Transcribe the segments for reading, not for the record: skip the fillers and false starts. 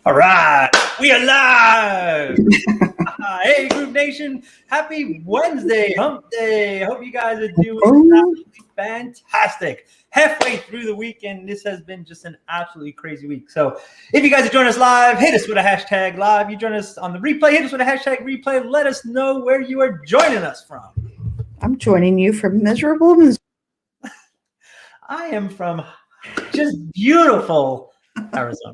All right, we are live. Hey, Group Nation, happy Wednesday, hump day. Hope you guys are doing absolutely fantastic. Halfway through the weekend, this has been just an absolutely crazy week. So if you guys are joining us live, hit us with a hashtag live. You join us on the replay, hit us with a hashtag replay. Let us know where you are joining us from. I'm joining you from miserable Missouri. I am from just beautiful Arizona.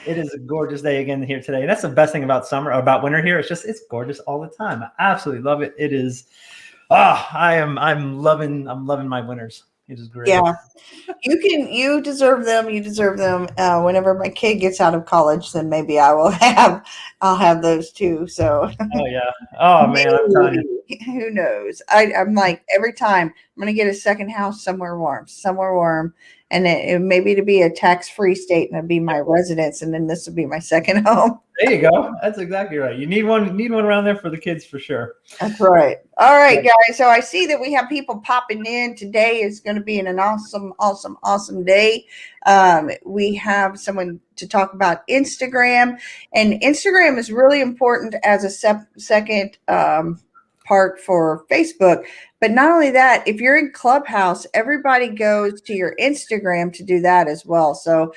It is a gorgeous day again here today. And that's the best thing about summer, or about winter here. It's gorgeous all the time. I absolutely love it. It is, I'm loving my winters. It is great. Yeah, you deserve them. You deserve them. Whenever my kid gets out of college, then maybe I'll have those too. So. Oh yeah. Oh man, I'm telling you. Who knows? I'm like, every time I'm gonna get a second house somewhere warm, and it maybe to be a tax-free state, and it'd be my residence, and then this would be my second home. There you go. That's exactly right. You need one around there for the kids for sure. That's right. All right, guys. So I see that we have people popping in. Today is going to be an awesome day. We have someone to talk about Instagram, and Instagram is really important as a second part for Facebook. But not only that, if you're in Clubhouse, everybody goes to your Instagram to do that as well. So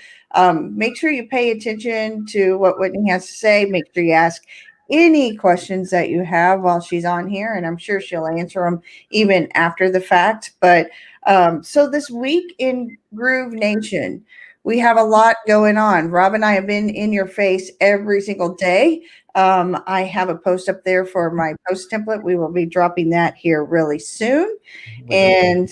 make sure you pay attention to what Whitney has to say. Make sure you ask any questions that you have while she's on here, and I'm sure she'll answer them even after the fact. But so this week in Groove Nation, we have a lot going on. Rob and I have been in your face every single day. I have a post up there for my post template. We will be dropping that here really soon. And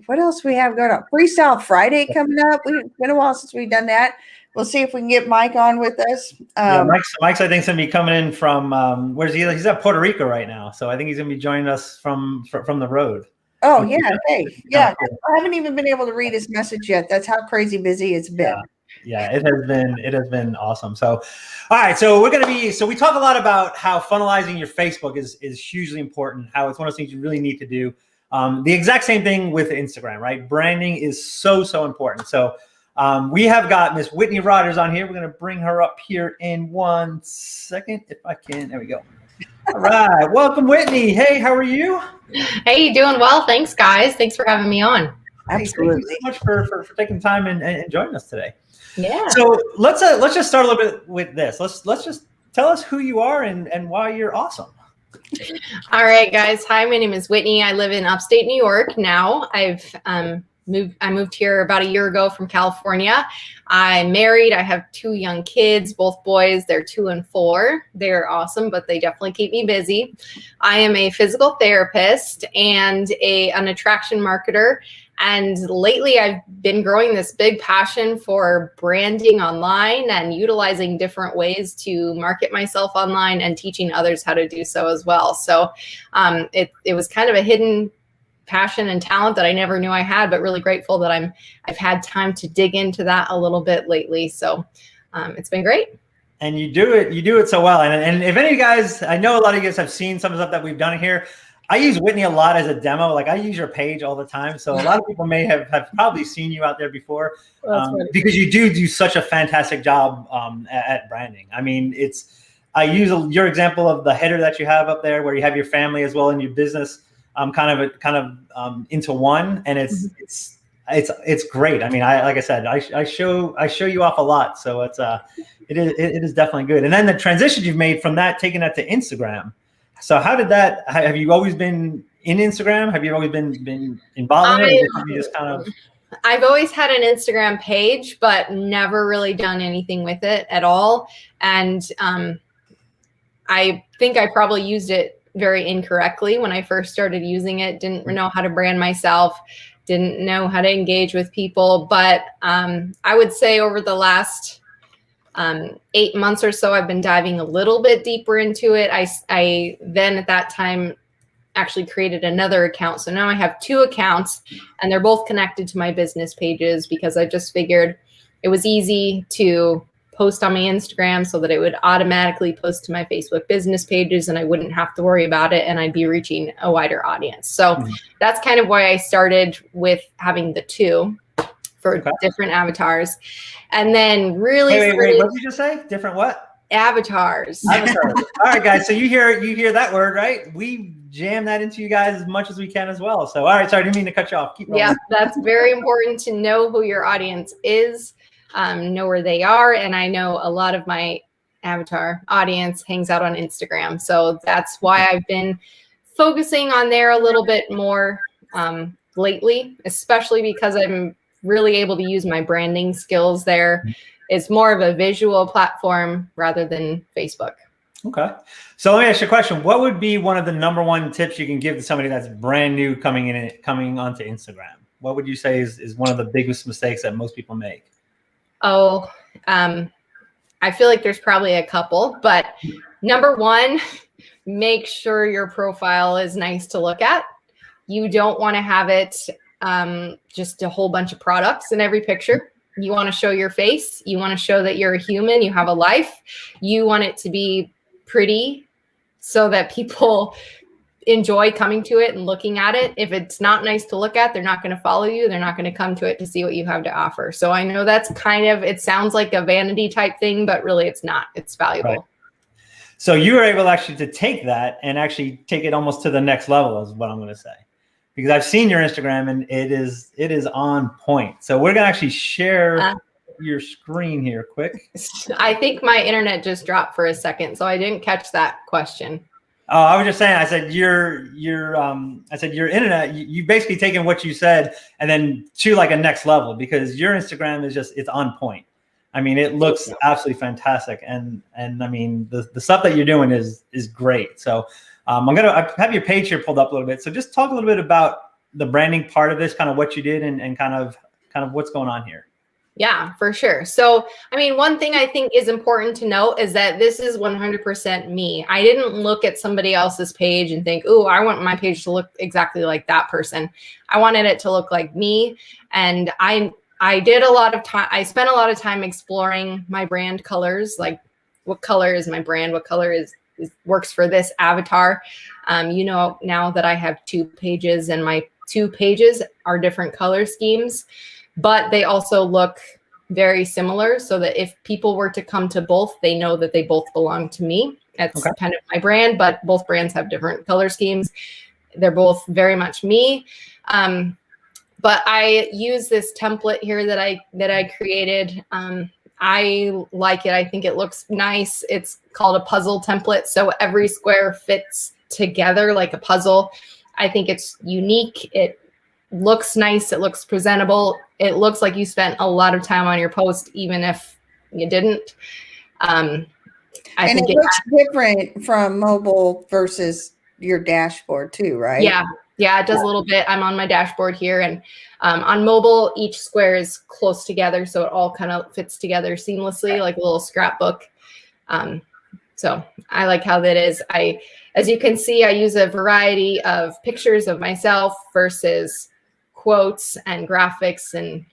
what else we have going on? Freestyle Friday coming up. It's been a while since we've done that. We'll see if we can get Mike on with us. Mike's I think is going to be coming in from where's he? He's at Puerto Rico right now, so I think he's going to be joining us from the road. Oh yeah, hey, yeah. I haven't even been able to read his message yet. That's how crazy busy it's been. Yeah, it has been awesome. So, all right, so we talk a lot about how funnelizing your Facebook is hugely important. How it's one of those things you really need to do. The exact same thing with Instagram, right? Branding is so important. So. We have got Miss Whitney Rogers on here. We're going to bring her up here in 1 second, if I can. There we go. All right. Welcome, Whitney. Hey, how are you? Hey, doing well. Thanks, guys. Thanks for having me on. Absolutely. Thank you so much for taking time and joining us today. Yeah. So let's just start a little bit with this. Let's just tell us who you are and why you're awesome. All right, guys. Hi, my name is Whitney. I live in upstate New York now. I moved here about a year ago from California. I'm married. I have 2 young kids, both boys. They're 2 and 4. They're awesome, but they definitely keep me busy. I am a physical therapist and an attraction marketer. And lately I've been growing this big passion for branding online and utilizing different ways to market myself online and teaching others how to do so as well. So it was kind of a hidden passion and talent that I never knew I had, but really grateful that I've had time to dig into that a little bit lately. So it's been great. And you do it so well. And if any of you guys, I know a lot of you guys have seen some of the stuff that we've done here. I use Whitney a lot as a demo. Like I use your page all the time. So a lot of people may have probably seen you out there before because you do such a fantastic job at branding. I mean, I use your example of the header that you have up there where you have your family as well and your business kind of into one, and it's great. I mean, like I said, I show you off a lot, so it is definitely good. And then the transition you've made from that, taking that to Instagram. So how did that? Have you always been in Instagram? Have you always been involved in it? Or you just kind of? I've always had an Instagram page, but never really done anything with it at all. And I think I probably used it very incorrectly when I first started using it. Didn't know how to brand myself, didn't know how to engage with people. But I would say over the last 8 months or so, I've been diving a little bit deeper into it. I then at that time actually created another account. So now I have 2 accounts and they're both connected to my business pages because I just figured it was easy to post on my Instagram so that it would automatically post to my Facebook business pages and I wouldn't have to worry about it and I'd be reaching a wider audience. So that's kind of why I started with having the 2. for different avatars. And then really wait, what did you just say? Different what? Avatars. Avatars. All right, guys. So you hear that word, right? We jam that into you guys as much as we can as well. So, all right. Sorry, I didn't mean to cut you off. Keep rolling. Yeah, that's very important to know who your audience is, know where they are. And I know a lot of my avatar audience hangs out on Instagram. So that's why I've been focusing on there a little bit more lately, especially because I'm really able to use my branding skills there. It's more of a visual platform rather than Facebook. Okay. So let me ask you a question. What would be one of the #1 tips you can give to somebody that's brand new coming onto Instagram? What would you say is one of the biggest mistakes that most people make? Oh, I feel like there's probably a couple, but #1, make sure your profile is nice to look at. You don't want to have it just a whole bunch of products in every picture. You want to show your face. You want to show that you're a human. You have a life. You want it to be pretty so that people enjoy coming to it and looking at it. If it's not nice to look at, they're not going to follow you. They're not going to come to it to see what you have to offer. So I know that's it sounds like a vanity type thing, but really it's not. It's valuable. Right. So you were able actually to take that and actually take it almost to the next level is what I'm going to say. Because I've seen your Instagram and it is on point. So we're gonna actually share your screen here quick. I think my internet just dropped for a second, so I didn't catch that question. Oh, I was just saying. I said your internet. You basically taken what you said and then to like a next level because your Instagram is it's on point. I mean, it looks absolutely fantastic, and I mean the stuff that you're doing is great. So. I have your page here pulled up a little bit. So just talk a little bit about the branding part of this, kind of what you did and kind of what's going on here. Yeah, for sure. So, I mean, one thing I think is important to note is that this is 100% me. I didn't look at somebody else's page and think, oh, I want my page to look exactly like that person. I wanted it to look like me. And I did a lot of time. I spent a lot of time exploring my brand colors, like what color is my brand? What color works for this avatar. Now that I have 2 pages and my 2 pages are different color schemes, but they also look very similar so that if people were to come to both, they know that they both belong to me. That's kind of my brand, but both brands have different color schemes. They're both very much me. But I use this template here that I created. I like it. I think it looks nice. It's called a puzzle template. So every square fits together like a puzzle. I think it's unique. It looks nice. It looks presentable. It looks like you spent a lot of time on your post, even if you didn't. I think it looks different from mobile versus your dashboard too, right? Yeah, it does a little bit. I'm on my dashboard here, and on mobile, each square is close together, so it all kind of fits together seamlessly, like a little scrapbook. So I like how that is. As you can see, I use a variety of pictures of myself versus quotes and graphics and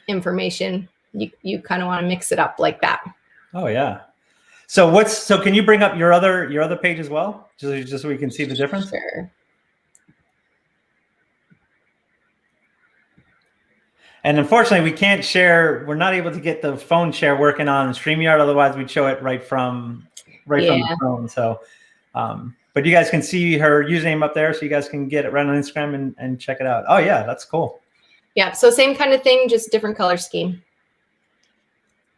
information. You kind of want to mix it up like that. Oh yeah. So can you bring up your other page as well, just so we can see the difference? Sure. And unfortunately, we can't share. We're not able to get the phone share working on StreamYard. Otherwise, we'd show it right from the phone. So, but you guys can see her username up there, so you guys can get it right on Instagram and check it out. Oh yeah, that's cool. Yeah. So same kind of thing, just different color scheme.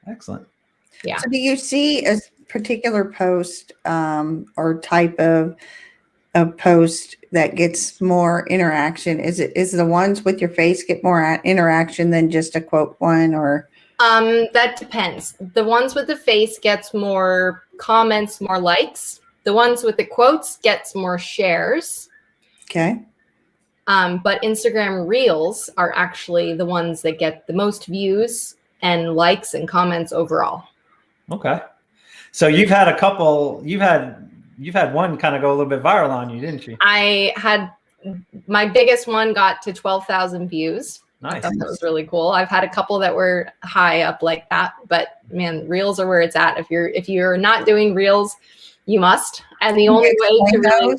Excellent. Yeah. So do you see a particular post or type of post that gets more interaction? Is the ones with your face get more interaction than just a quote one, or that depends. The ones with the face gets more comments, more likes. The ones with the quotes gets more shares. Okay. But Instagram Reels are actually the ones that get the most views and likes and comments overall. Okay. So you've had a couple, you've had one kind of go a little bit viral on you, didn't you? I had my biggest one got to 12,000 views. Nice. I thought that was really cool. I've had a couple that were high up like that, but man, Reels are where it's at. If you're not doing Reels, you must. And the only way to really,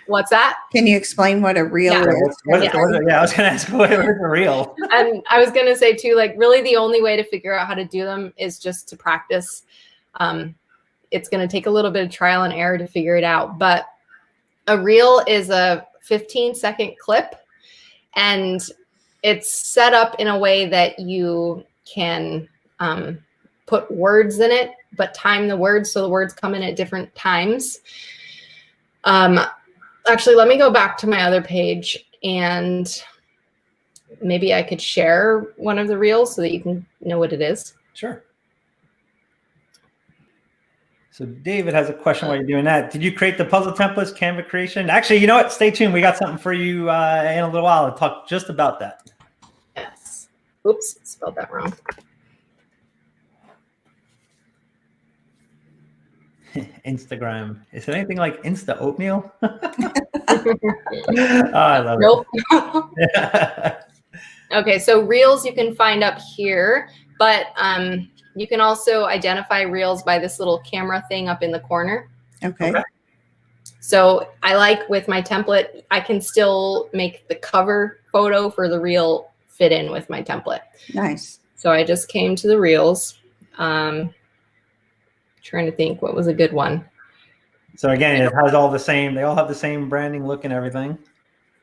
What's that? Can you explain what a reel Yeah. is? Yeah, I was going to ask what is a reel. And I was going to say too, like really the only way to figure out how to do them is just to practice. It's going to take a little bit of trial and error to figure it out. But a reel is a 15-second clip, and it's set up in a way that you can put words in it, but time the words so the words come in at different times. Actually, let me go back to my other page, and maybe I could share one of the reels so that you can know what it is. Sure. So David has a question while you're doing that. Did you create the puzzle templates, Canva creation? Actually, you know what? Stay tuned. We got something for you in a little while to talk just about that. Yes. Oops, spelled that wrong. Instagram. Is it anything like Insta oatmeal? I love Nope. it. Okay, so reels you can find up here, but you can also identify reels by this little camera thing up in the corner. Okay. So I like with my template, I can still make the cover photo for the reel fit in with my template. Nice. So I just came to the reels. Trying to think what was a good one. So again, it has all the same, they all have the same branding look and everything.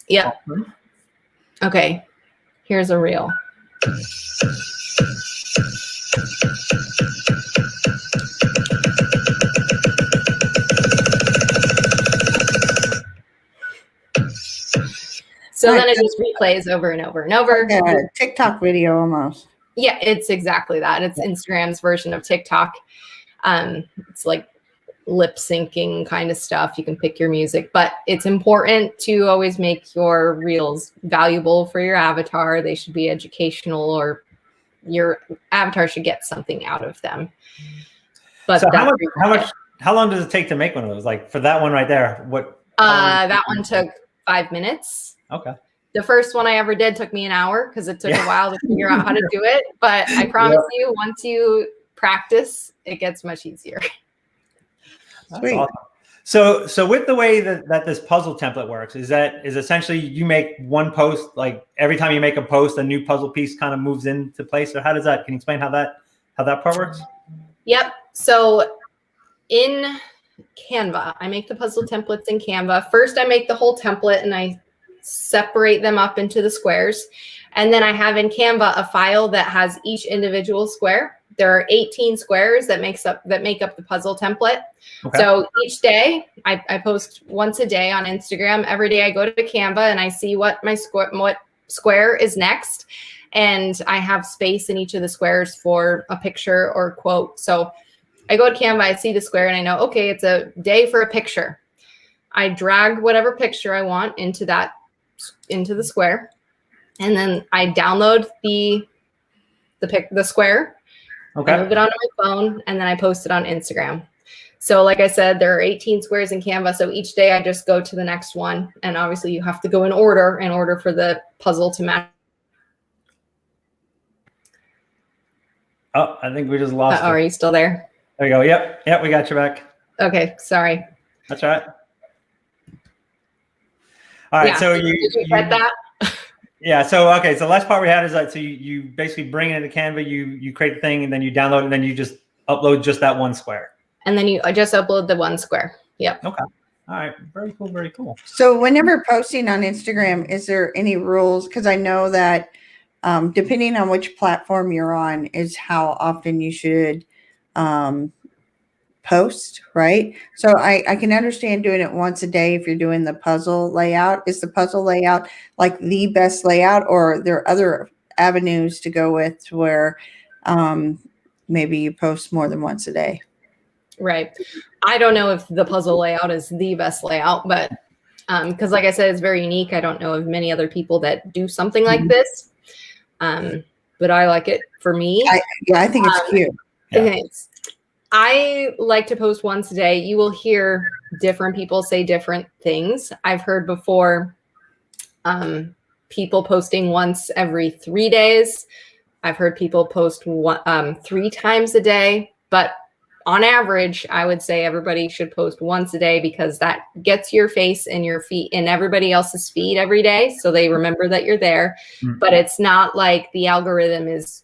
Yep. Awesome. Okay, here's a reel. So then it just replays over and over and over. Like a TikTok video almost. Yeah, it's exactly that. It's Instagram's version of TikTok. It's like lip syncing kind of stuff. You can pick your music, but it's important to always make your reels valuable for your avatar. They should be educational, or your avatar should get something out of them. But so how long does it take to make one of those? Like for that one right there, that one took 5 minutes. Okay. The first one I ever did took me an hour because it took a while to figure out how to do it. But I promise you, once you practice, it gets much easier. That's awesome. So with the way that this puzzle template works, is essentially you make one post, like every time you make a post, a new puzzle piece kind of moves into place. Or how does that? Can you explain how that part works? Yep. So in Canva, I make the puzzle templates in Canva. First, I make the whole template and I separate them up into the squares. And then I have in Canva a file that has each individual square. There are 18 squares that make up the puzzle template. Okay. So each day I post once a day on Instagram. Every day I go to Canva and I see what square is next. And I have space in each of the squares for a picture or a quote. So I go to Canva, I see the square and I know, okay, it's a day for a picture. I drag whatever picture I want into the square. And then I download the square. Okay. I move it onto my phone and then I post it on Instagram. So like I said, there are 18 squares in Canva. So each day I just go to the next one. And obviously you have to go in order for the puzzle to match. Oh, I think we just lost it. Are you still there? There you go. Yep, we got you back. Okay, sorry. That's all right. All right, so you get that? Yeah, so okay, so the last part we had is that so you basically bring it into Canva, you create the thing, and then you download it, and then you just upload just that one square. And then I just upload the one square. Yep. Okay. All right. Very cool. Very cool. So whenever posting on Instagram, is there any rules? Because I know that depending on which platform you're on is how often you should post, right? So I can understand doing it once a day if you're doing the puzzle layout. Is the puzzle layout like the best layout, or are there other avenues to go with where maybe you post more than once a day? Right. I don't know if the puzzle layout is the best layout, but because like I said, it's very unique. I don't know of many other people that do something like this. But I like it for me. I think it's cute. Thanks. I like to post once a day. You will hear different people say different things. I've heard before people posting once every 3 days. I've heard people post 3 times a day, but on average, I would say everybody should post once a day because that gets your face and your feet in everybody else's feed every day. So they remember that you're there, but it's not like the algorithm is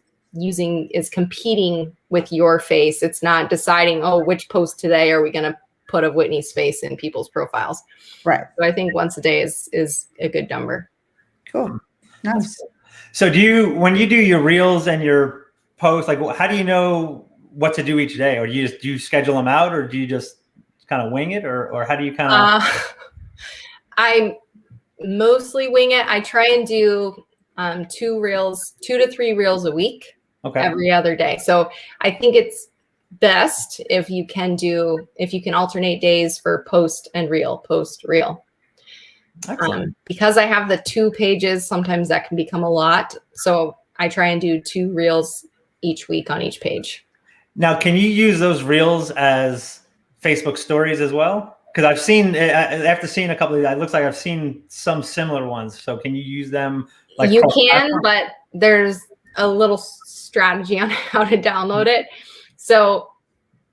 competing with your face. It's not deciding, oh, which post today are we going to put of Whitney's face in people's profiles. Right. So I think once a day is a good number. Cool. Nice. So when you do your reels and your posts, like how do you know what to do each day? Or do you schedule them out, or do you just kind of wing it, or how do you kind of? I mostly wing it. I try and do 2 to 3 reels a week, every other day. So I think it's best if you can alternate days for post reel. Because I have the 2 pages, sometimes that can become a lot. So I try and do 2 reels each week on each page. Now, can you use those reels as Facebook stories as well? Because I've seen, after seeing a couple of these, it looks like I've seen some similar ones. So can you use them? Like you can, but there's a little strategy on how to download it. So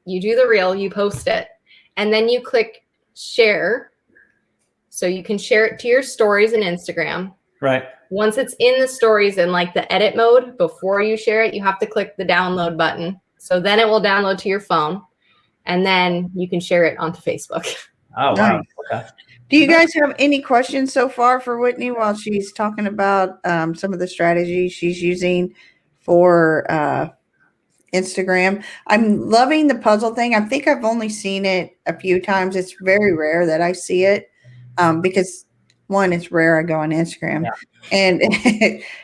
you do the reel, you post it, and then you click share. So you can share it to your stories in Instagram. Right. Once it's in the stories in like the edit mode, before you share it, you have to click the download button. So then it will download to your phone, and then you can share it onto Facebook. Oh, wow. Okay. Do you guys have any questions so far for Whitney while she's talking about some of the strategies she's using for Instagram? I'm loving the puzzle thing. I think I've only seen it a few times. It's very rare that I see it because, one, it's rare I go on Instagram. And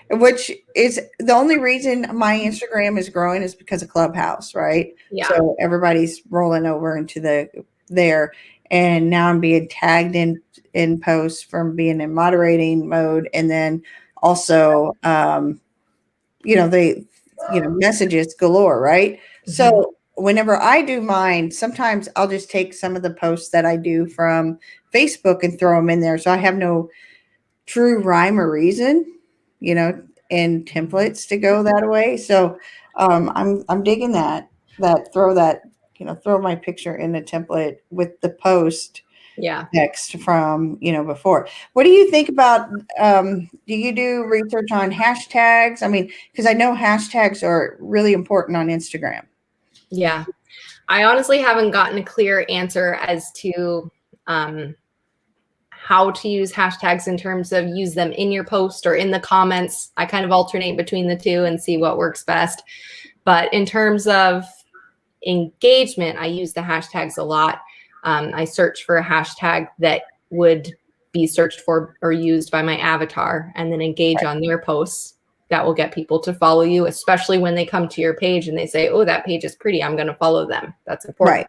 which is the only reason my Instagram is growing is because of Clubhouse, right? Yeah. So everybody's rolling over into there. And now I'm being tagged in posts from being in moderating mode. And then also, messages galore, right? Mm-hmm. So whenever I do mine, sometimes I'll just take some of the posts that I do from Facebook and throw them in there. So I have no true rhyme or reason, and templates to go that way. So I'm digging that throw my picture in the template with the post text from before. What do you think about do you do research on hashtags? I mean, because I know hashtags are really important on Instagram. Yeah, I honestly haven't gotten a clear answer as to how to use hashtags in terms of use them in your post or in the comments. I kind of alternate between the two and see what works best. But in terms of engagement, I use the hashtags a lot. I search for a hashtag that would be searched for or used by my avatar and then engage on their posts. That will get people to follow you, especially when they come to your page and they say, oh, that page is pretty, I'm going to follow them. That's important.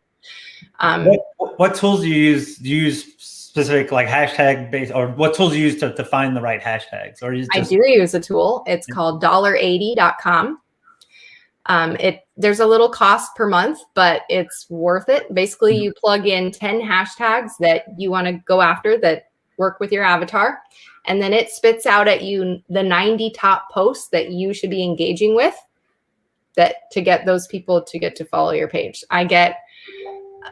Right. What tools do you use? Do you use specific like hashtag based, or what tools do you use to find the right hashtags? Or I do use a tool. It's called $80.com. There's a little cost per month, but it's worth it. Basically, you plug in 10 hashtags that you want to go after that work with your avatar, and then it spits out at you the 90 top posts that you should be engaging with to get those people to get to follow your page.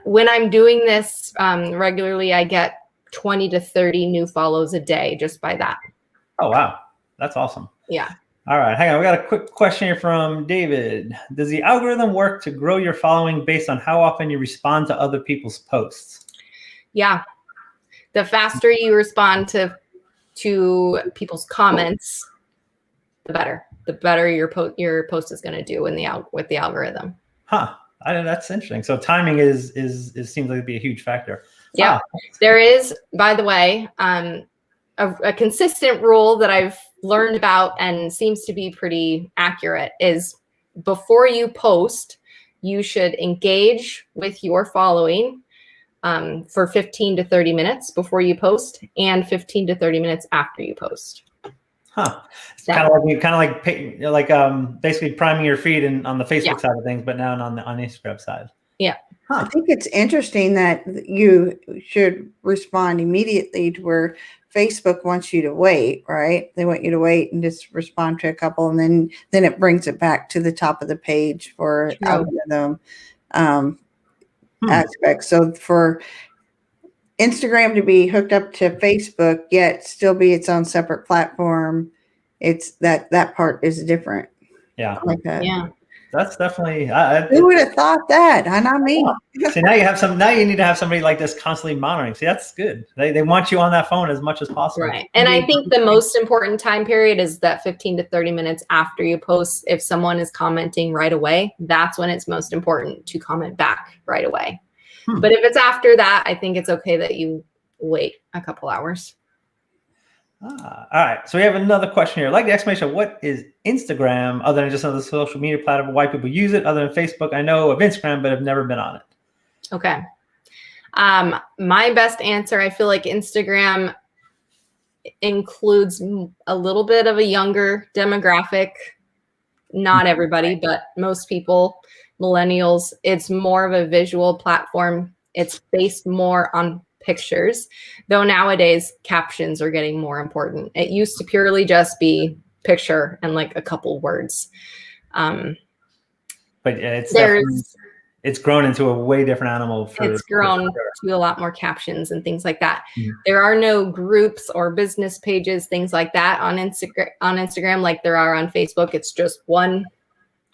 When I'm doing this regularly, I get 20 to 30 new follows a day just by that. Oh, wow. That's awesome. Yeah. All right, hang on. We got a quick question here from David. Does the algorithm work to grow your following based on how often you respond to other people's posts? Yeah. The faster you respond to people's comments, the better. The better your post is going to do with the algorithm. Huh. That's interesting. So timing is seems like to be a huge factor. Yeah. There is, by the way, a consistent rule that I've learned about and seems to be pretty accurate is before you post, you should engage with your following for 15 to 30 minutes before you post and 15 to 30 minutes after you post. Huh. It's kind of like basically priming your feed on the Facebook side of things, but now on Instagram side. Yeah. Huh. I think it's interesting that you should respond immediately to where Facebook wants you to wait, right? They want you to wait and just respond to a couple, and then it brings it back to the top of the page for algorithm. aspect. So for Instagram to be hooked up to Facebook, yet still be its own separate platform, it's that part is different. Yeah. I like that. Yeah. That's definitely. Who would have thought that? Not me. See, now you have some. Now you need to have somebody like this constantly monitoring. See, that's good. They want you on that phone as much as possible. Right. And I think the most important time period is that 15 to 30 minutes after you post. If someone is commenting right away, that's when it's most important to comment back right away. But if it's after that, I think it's okay that you wait a couple hours. All right. So we have another question here. I'd like the explanation of what is Instagram, other than just another social media platform, why people use it, other than Facebook. I know of Instagram, but I've never been on it. Okay. My best answer, I feel like Instagram includes a little bit of a younger demographic. Not everybody, but most people, millennials. It's more of a visual platform. It's based more on pictures, though nowadays captions are getting more important. It used to purely just be picture and like a couple words. But it's grown into a way different animal. It's grown to a lot more captions and things like that. There are no groups or business pages, things like that on Instagram like there are on Facebook. It's just one.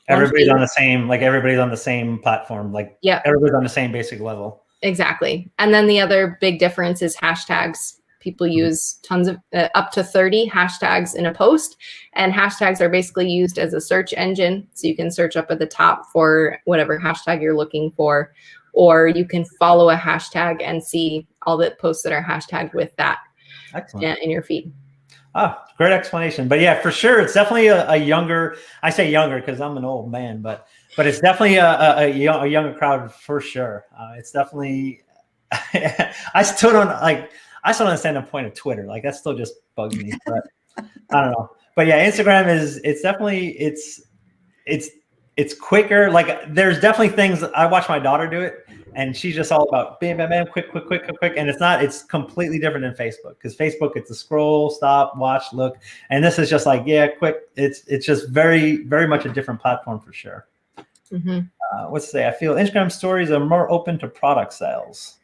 Everybody's on the same, like everybody's on the same platform. Like everybody's on the same basic level. Exactly. And then the other big difference is hashtags. People use tons of up to 30 hashtags in a post, and hashtags are basically used as a search engine. So you can search up at the top for whatever hashtag you're looking for, or you can follow a hashtag and see all the posts that are hashtagged with that in your feed. Ah, great explanation. But yeah, for sure, it's definitely a younger. I say younger because I'm an old man, but it's definitely a younger crowd for sure. It's definitely. I still don't understand the point of Twitter. Like that still just bugs me. But I don't know. But yeah, Instagram it's definitely it's quicker. Like there's definitely things. I watch my daughter do it, and she's just all about bam, bam, bam, quick. And it's completely different than Facebook, because Facebook, it's a scroll, stop, watch, look. And this is just like, yeah, quick. It's just very, very much a different platform for sure. What's to say? I feel Instagram stories are more open to product sales.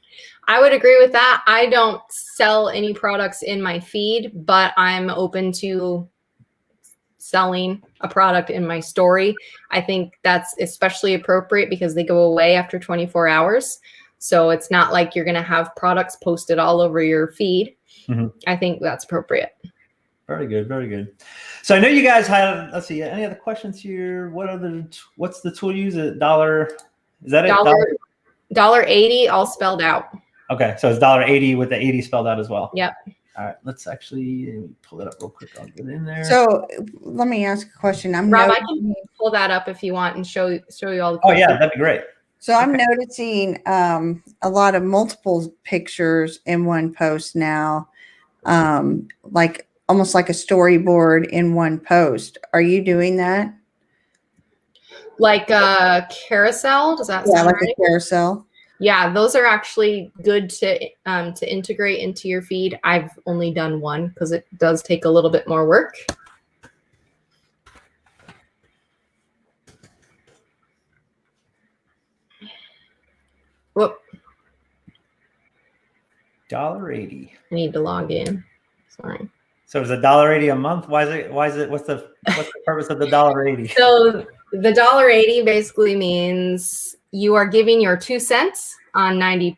I would agree with that. I don't sell any products in my feed, but I'm open to selling a product in my story. I think that's especially appropriate because they go away after 24 hours. So it's not like you're going to have products posted all over your feed. I think that's appropriate. Very good. Very good. So I know you guys had, let's see, any other questions here? What's the tool you use? $1? Is that it? $1.80 all spelled out. Okay. So it's $1.80 with the 80 spelled out as well. Yep. All right. Let me pull it up real quick. I'll get in there. So let me ask a question. Rob, I can pull that up if you want and show you all the questions. Oh yeah, that'd be great. So I'm noticing a lot of multiple pictures in one post now, like almost like a storyboard in one post. Are you doing that? Like a carousel? Does that sound like right? A carousel. Yeah, those are actually good to integrate into your feed. I've only done one because it does take a little bit more work. Whoop. $1.80. I need to log in. Sorry. So it's $1.80 a month. Why is it? What's the purpose of the $1.80? So the $1.80 basically means you are giving your 2 cents on 90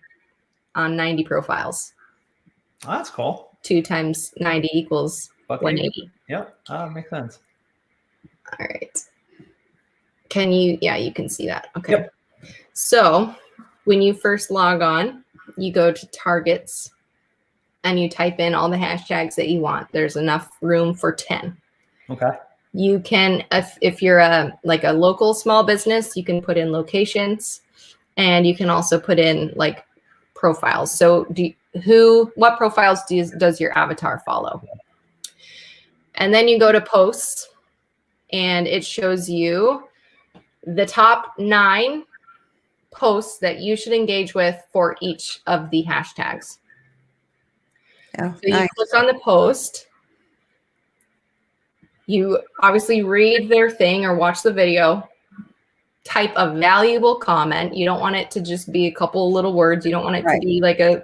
profiles. Oh, that's cool. 2 times 90 equals 180. Yep. Makes sense. All right. Can you? Yeah, you can see that. Okay. Yep. So when you first log on, you go to targets and you type in all the hashtags that you want. There's enough room for 10. Okay. You can, if you're a local small business, you can put in locations, and you can also put in like profiles. So what profiles does your avatar follow? And then you go to posts, and it shows you the top 9 posts that you should engage with for each of the hashtags. Oh, so you click on the post. You obviously read their thing or watch the video. type a valuable comment. You don't want it to just be a couple little words. You don't want it to be like a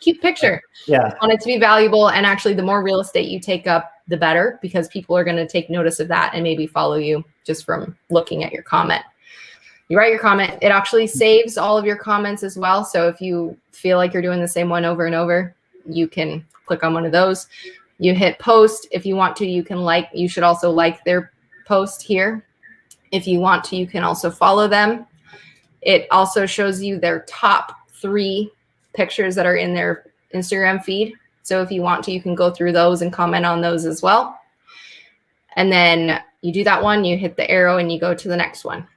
cute picture. Yeah. You want it to be valuable. And actually, the more real estate you take up, the better, because people are going to take notice of that and maybe follow you just from looking at your comment. You write your comment. It actually saves all of your comments as well. So if you feel like you're doing the same one over and over, you can click on one of those. You hit post. If you want to, you can like. You should also like their post here. If you want to, you can also follow them. It also shows you their top 3 pictures that are in their Instagram feed. So if you want to, you can go through those and comment on those as well. And then you do that one, you hit the arrow and you go to the next one.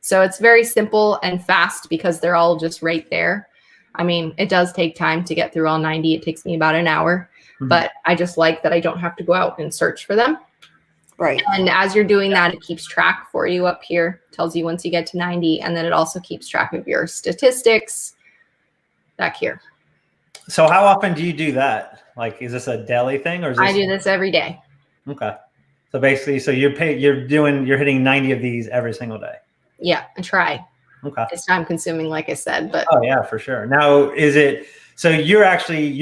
So it's very simple and fast because they're all just right there. I mean, it does take time to get through all 90. It takes me about an hour, but I just like that I don't have to go out and search for them. Right. And as you're doing that, it keeps track for you up here, tells you once you get to 90, and then it also keeps track of your statistics back here. So how often do you do that? Like, is this a daily thing, or is this... I do this every day. Okay. So basically, so you're hitting 90 of these every single day. Yeah, I try. Okay. It's time consuming, like I said, but oh yeah, for sure. Now, is it, so you're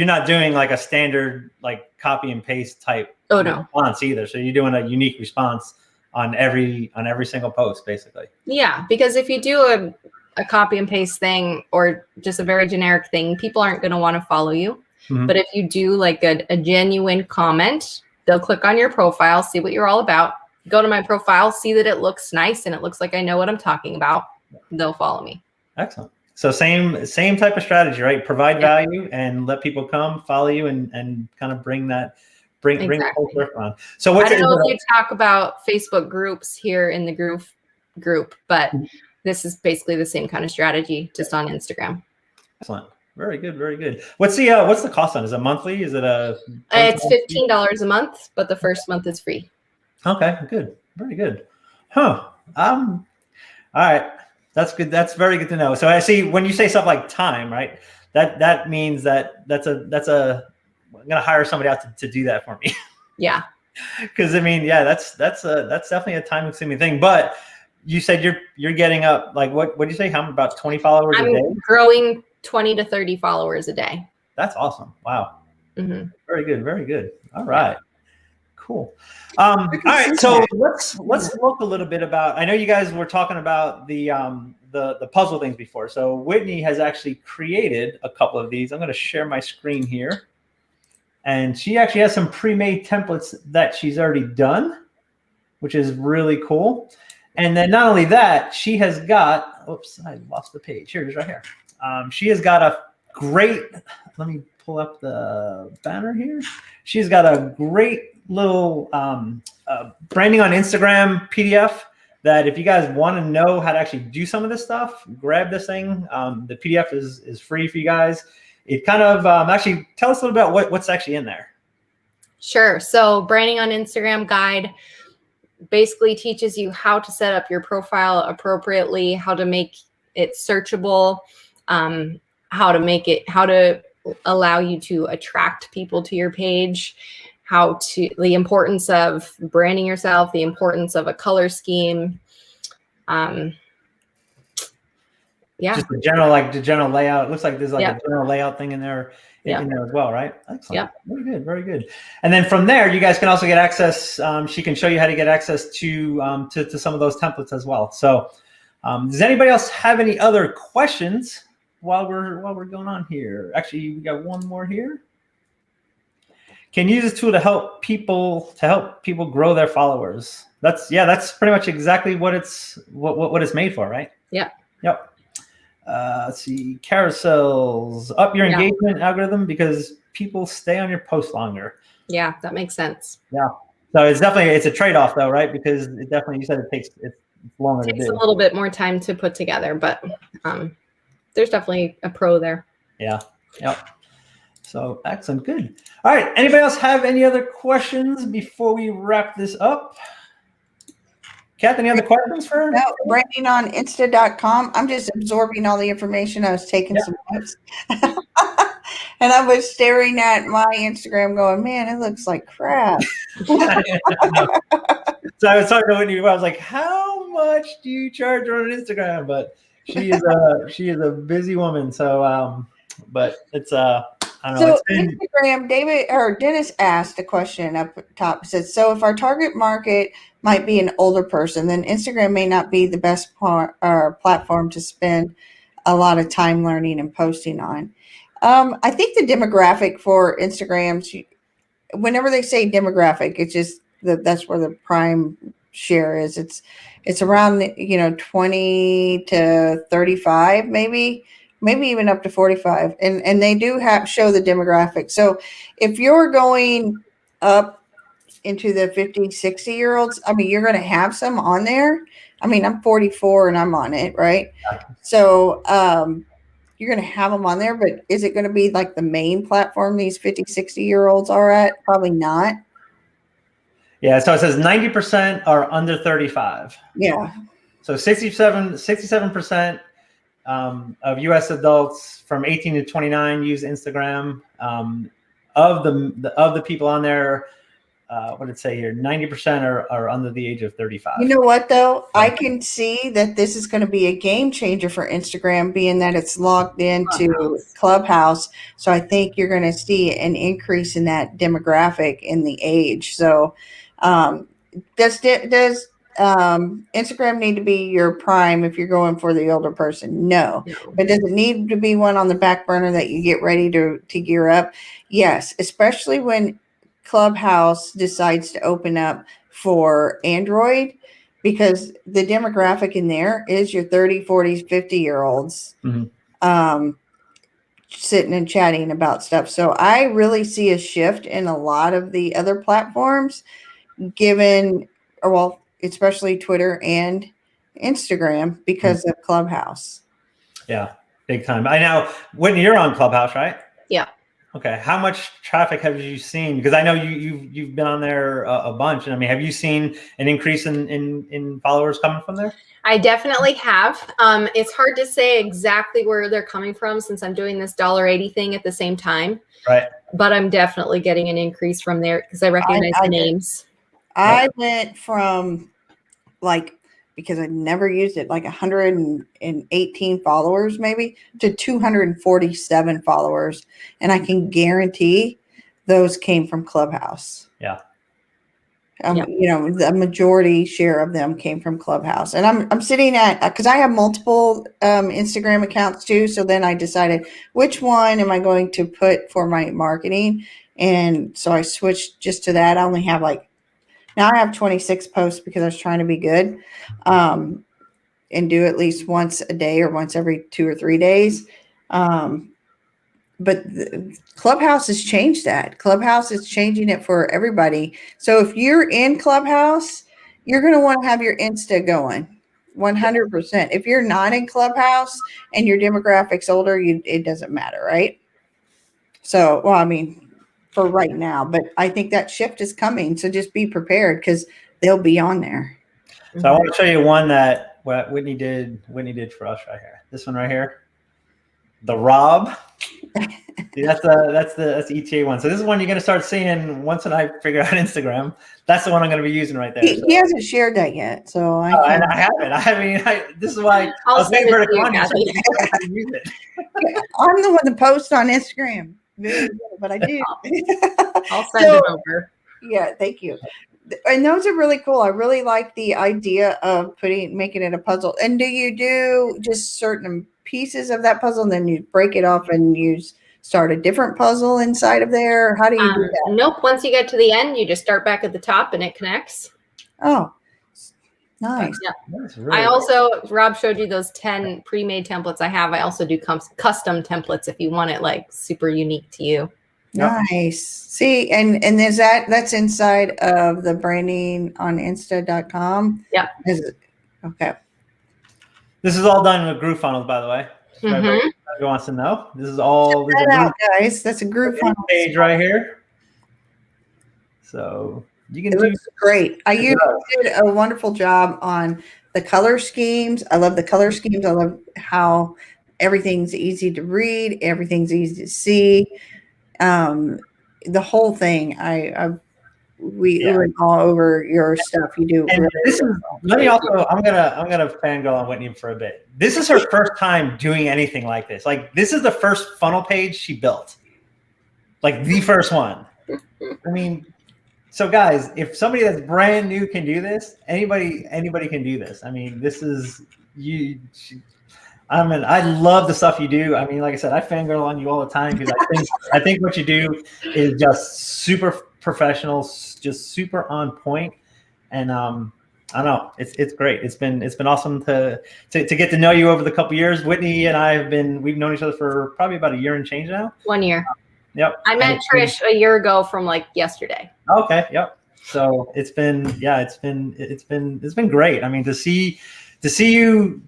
not doing like a standard like copy and paste type response either. So you're doing a unique response on every single post, basically. Yeah, because if you do a copy and paste thing or just a very generic thing, people aren't going to want to follow you. But if you do like a genuine comment, they'll click on your profile, see what you're all about, go to my profile, see that it looks nice and it looks like I know what I'm talking about. They'll follow me. Excellent. So same type of strategy, right? Provide value and let people come follow you and kind of bring the whole work on. So I don't know if you talk about Facebook groups here in the group, but this is basically the same kind of strategy, just on Instagram. Excellent. Very good. Very good. What's the cost on? Is it monthly? Is it it's $15 a month, but the first month is free. Okay, good. Very good. Huh. All right. That's good. That's very good to know. So I see when you say stuff like time, right? That means that's I'm gonna hire somebody out to do that for me. Yeah. Because I mean, yeah, that's definitely a time consuming thing. But you said you're getting up like what did you say? How about 20 followers a day? I'm growing 20 to 30 followers a day. That's awesome. Wow. Mm-hmm. Very good. Very good. All right. Cool. All right. So let's look a little bit about. I know you guys were talking about the puzzle things before. So Whitney has actually created a couple of these. I'm going to share my screen here, and she actually has some pre-made templates that she's already done, which is really cool. And then not only that, she has got. Oops, I lost the page. Here it is, right here. She has got a great. Let me pull up the banner here. She's got a great little branding on Instagram PDF that if you guys want to know how to actually do some of this stuff, grab this thing. The PDF is free for you guys. It kind of actually tell us a little bit about what's actually in there. Sure. So branding on Instagram guide basically teaches you how to set up your profile appropriately, how to make it searchable, how to allow you to attract people to your page, the importance of branding yourself, the importance of a color scheme. Yeah. Just the general layout. It looks like there's like a general layout thing in there, in there as well, right? Excellent. Yeah. Very good. Very good. And then from there, you guys can also get access. She can show you how to get access to some of those templates as well. So does anybody else have any other questions while we're going on here? Actually, we got one more here. Can you use this tool to help people grow their followers? That's pretty much exactly what it's made for, right? Yeah. Yep. Let's see, carousels, up your engagement algorithm because people stay on your post longer. Yeah, that makes sense. Yeah. So it's a trade-off though, right? Because you said it's longer to do. It takes a little bit more time to put together, but there's definitely a pro there. Yeah. Yep. So excellent. Good. All right. Anybody else have any other questions before we wrap this up? Kath, any other questions for? No, brandingoninsta.com. I'm just absorbing all the information. I was taking some notes. And I was staring at my Instagram going, man, it looks like crap. So I was talking to Whitney. I was like, "How much do you charge her on Instagram?" But she is a busy woman. So, but it's I don't know. So It's been Instagram, David or Dennis asked a question up top. It says, so if our target market might be an older person, then Instagram may not be the best platform to spend a lot of time learning and posting on. I think the demographic for Instagrams, whenever they say demographic, it's just that's where the prime share is. It's around 20 to 35, maybe even up to 45, and they do show the demographic. So if you're going up into the 50, 60 year olds, I mean, you're going to have some on there. I mean, I'm 44 and I'm on it, right? So you're going to have them on there, but is it going to be like the main platform these 50, 60 year olds are at? Probably not. Yeah, so it says 90% are under 35. Yeah. So 67% of U.S. adults from 18 to 29 use Instagram. Of the people on there, what did it say here? 90% are under the age of 35. You know what, though? I can see that this is going to be a game changer for Instagram, being that it's logged into Clubhouse. So I think you're going to see an increase in that demographic in the age. So does Instagram need to be your prime if you're going for the older person? No. But does it need to be one on the back burner that you get ready to gear up? Yes, especially when Clubhouse decides to open up for Android, because the demographic in there is your 30, 40s, 50-year-olds sitting and chatting about stuff. So I really see a shift in a lot of the other platforms, especially Twitter and Instagram, because of Clubhouse. Yeah, big time. I know, Whitney, you're on Clubhouse, right? Yeah. Okay. How much traffic have you seen? Because I know you've been on there a bunch. And I mean, have you seen an increase in followers coming from there? I definitely have. It's hard to say exactly where they're coming from since I'm doing this $1.80 thing at the same time. Right. But I'm definitely getting an increase from there because I recognize the names. I went from because I never used it, 118 followers maybe to 247 followers. And I can guarantee those came from Clubhouse. Yeah. The majority share of them came from Clubhouse. And I'm sitting because I have multiple Instagram accounts too. So then I decided which one am I going to put for my marketing. And so I switched just to that. I only have now I have 26 posts because I was trying to be good and do at least once a day or once every 2 or 3 days. But Clubhouse has changed that. Clubhouse is changing it for everybody. So if you're in Clubhouse, you're going to want to have your Insta going 100%. If you're not in Clubhouse and your demographic's older, it doesn't matter, right? So, well, I mean, for right now, but I think that shift is coming. So just be prepared because they'll be on there. So I want to show you one that what Whitney did for us right here. This one right here, the Rob. See, that's the ETA one. So this is one you're going to start seeing once I figure out Instagram. That's the one I'm going to be using right there. He hasn't shared that yet, so and I haven't. I mean, this is why I was waiting for it to come on. So use it. I'm the one that posts on Instagram. But I do. I'll send it over. Yeah, thank you. And those are really cool. I really like the idea of making it a puzzle. And do you do just certain pieces of that puzzle and then you break it off and you start a different puzzle inside of there? How do you do that? Nope. Once you get to the end, you just start back at the top and it connects. Oh, nice. Yeah. Really I also, Rob showed you those 10 pre-made templates I have. I also do custom templates if you want it super unique to you. Nice. See, and is that's inside of the branding on insta.com? Yeah. Okay. This is all done with GrooveFunnels, by the way. Everybody wants to know. This is all check that out, guys. That's a GrooveFunnels page right here. So you can looks great. You did a wonderful job on the color schemes. I love the color schemes. I love how everything's easy to read. Everything's easy to see. The whole thing. we went all over your stuff. You do. And Really this is, let me also, I'm gonna fangirl on Whitney for a bit. This is her first time doing anything like this. Like, this is the first funnel page she built. Like, the first one. I mean, so guys, if somebody that's brand new can do this, anybody can do this. I mean, this is I love the stuff you do. I mean, like I said, I fangirl on you all the time because I think what you do is just super professional, just super on point. And I don't know, it's great. It's been awesome to get to know you over the couple years. Whitney and I we've known each other for probably about a year and change now. 1 year. Yep. I met Trish a year ago from like yesterday. Okay. Yep. So it's been great. I mean, to see you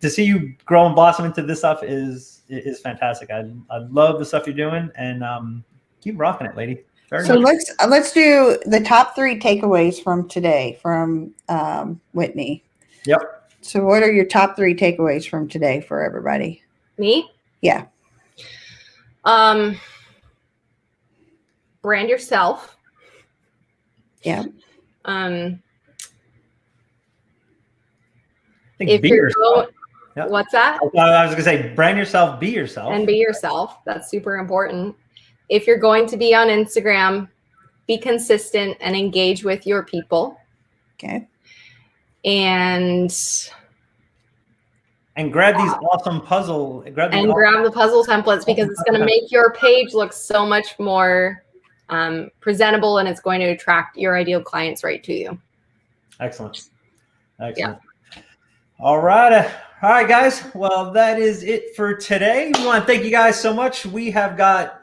grow and blossom into this stuff is fantastic. I love the stuff you're doing, and keep rocking it, lady. So let's do the top 3 takeaways from today from Whitney. Yep. So what are your top 3 takeaways from today for everybody? Me? Yeah. Brand yourself. Yeah. If you're going, Yep. What's that? I was gonna say, brand yourself, be yourself, and be yourself. That's super important. If you're going to be on Instagram, be consistent and engage with your people. Okay. And grab these awesome grab the puzzle templates, because it's going to make your page look so much more presentable, and it's going to attract your ideal clients right to you. Excellent. Yeah. All right, guys. Well, that is it for today. We want to thank you guys so much. We have got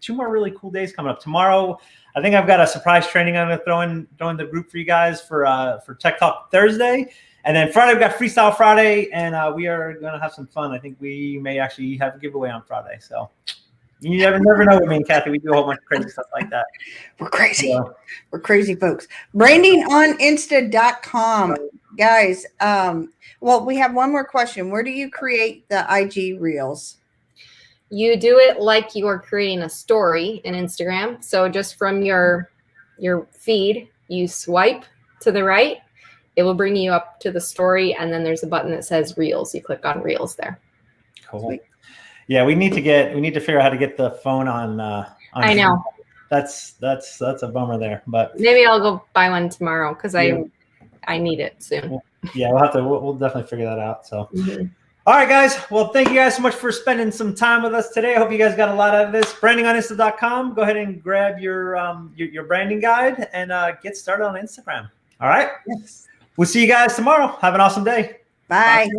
2 more really cool days coming up. Tomorrow, I think I've got a surprise training I'm going to throw in the group for you guys for Tech Talk Thursday. And then Friday, we've got Freestyle Friday, and we are going to have some fun. I think we may actually have a giveaway on Friday. So you never know with me and Kathy. We do a whole bunch of crazy stuff like that. We're crazy. Yeah. We're crazy folks. Brandingoninsta.com. Guys, well, we have one more question. Where do you create the IG reels? You do it like you are creating a story in Instagram. So just from your feed, you swipe to the right. It will bring you up to the story, and then there's a button that says Reels. You click on Reels there. Cool. Sweet. Yeah, we need to figure out how to get the phone on. I know. That's a bummer there, but maybe I'll go buy one tomorrow because I need it soon. Yeah, we'll definitely figure that out. So, All right, guys. Well, thank you guys so much for spending some time with us today. I hope you guys got a lot out of this. Brandingoninsta.com. Go ahead and grab your branding guide and get started on Instagram. All right. Yes. We'll see you guys tomorrow. Have an awesome day. Bye. Bye.